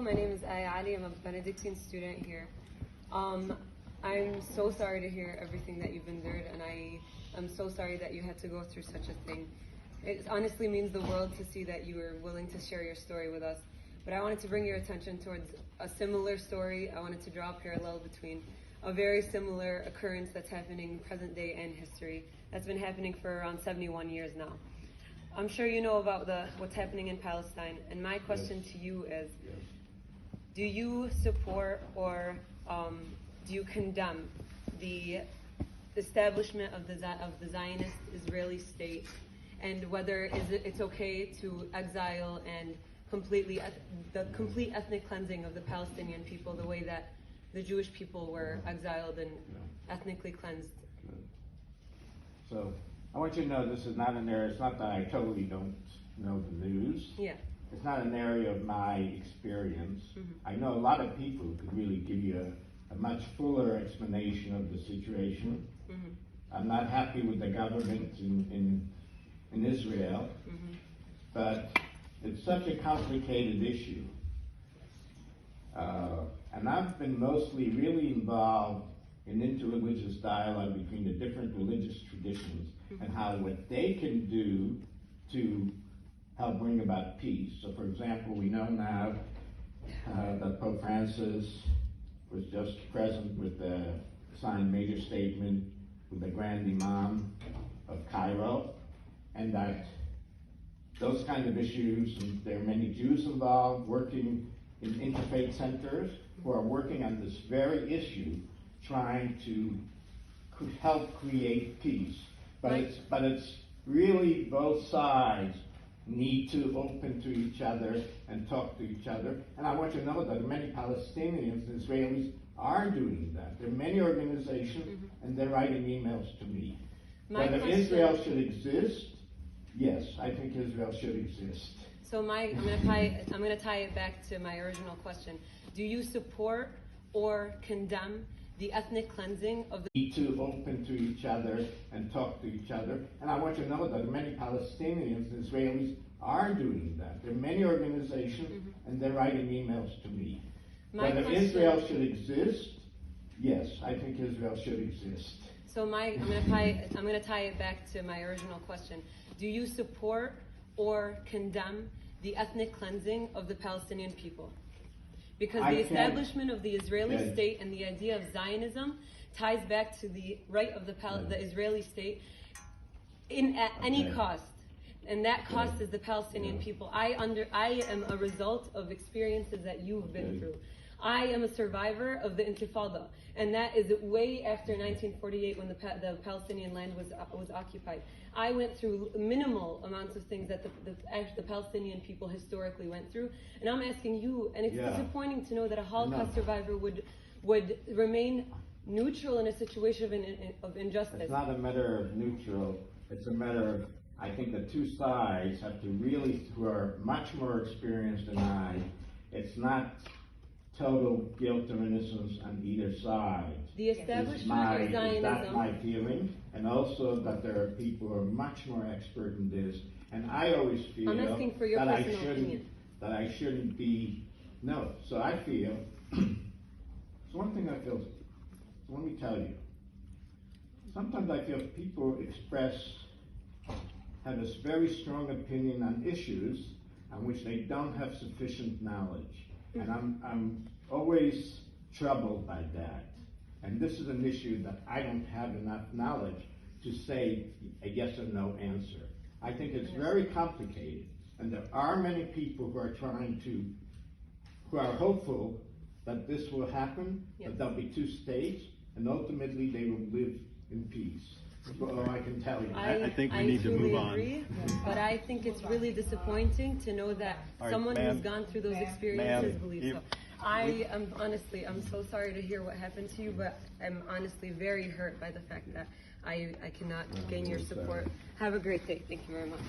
My name is Ali. I'm a Benedictine student here. I'm so sorry to hear everything that you've endured, and I'm so sorry that you had to go through such a thing. It honestly means the world to see that you were willing to share your story with us. But I wanted to bring your attention towards a similar story. I wanted to draw a parallel between a very similar occurrence that's happening present day and history that's been happening for around 71 years now. I'm sure you know about what's happening in Palestine, and my question to you is, do you support or do you condemn the establishment of the Zionist Israeli state, and whether it's okay to exile and the complete ethnic cleansing of the Palestinian people, the way that the Jewish people were exiled and ethnically cleansed? So I want you to know this is not an area, it's not that I totally don't know the news. Yeah. It's not an area of my experience. Mm-hmm. I know a lot of people who could really give you a much fuller explanation of the situation. Mm-hmm. I'm not happy with the government in Israel, Mm-hmm. but it's such a complicated issue. And I've been mostly really involved in interreligious dialogue between the different religious traditions, Mm-hmm. and how what they can do to help bring about peace. So, for example, we know now that Pope Francis was just present with the signed major statement with the Grand Imam of Cairo, and that those kind of issues, and there are many Jews involved working in interfaith centers who are working on this very issue, trying to help create peace. But it's really both sides need to open to each other and talk to each other. And I want you to know that many Palestinians and Israelis are doing that. There are many organizations, Mm-hmm. and they're writing emails to me. Whether Israel should exist, yes, I think Israel should exist. So I'm going to tie it back to my original question. Do you support or condemn the ethnic cleansing of the Need to open to each other and talk to each other. And I want you to know that many Palestinians and Israelis are doing that. There are many organizations, Mm-hmm. and they're writing emails to me. My question- Israel should exist, yes, I think Israel should exist. So I'm going to tie it back to my original question. Do you support or condemn the ethnic cleansing of the Palestinian people? Because the establishment of the Israeli state and the idea of Zionism ties back to the right of the Israeli state at any cost. And that cost is the Palestinian people. I am a result of experiences that you've been through. I am a survivor of the Intifada, and that is way after 1948 when the Palestinian land was occupied. I went through minimal amounts of things that the Palestinian people historically went through, and I'm asking you, and it's disappointing to know that a Holocaust survivor would remain neutral in a situation of injustice. It's not a matter of neutral, it's a matter of, I think the two sides have to really, who are much more experienced than I, it's not total guilt or innocence on either side. The establishment of Zionism. That's my feeling, and also that there are people who are much more expert in this. And I always feel I'm asking for your personal opinion. That I shouldn't be. No, so I feel. So one thing I feel. So let me tell you. Sometimes I feel people have this very strong opinion on issues on which they don't have sufficient knowledge. And I'm always troubled by that. And this is an issue that I don't have enough knowledge to say a yes or no answer. I think it's very complicated. And there are many people who are hopeful that this will happen, that there'll be two states, and ultimately they will live in peace. That's all I can tell you. I think we need to move on. Agree, but I think it's really disappointing to know that someone who's gone through those experiences believes so. I'm so sorry to hear what happened to you, but I'm honestly very hurt by the fact that I cannot gain your support. Have a great day. Thank you very much.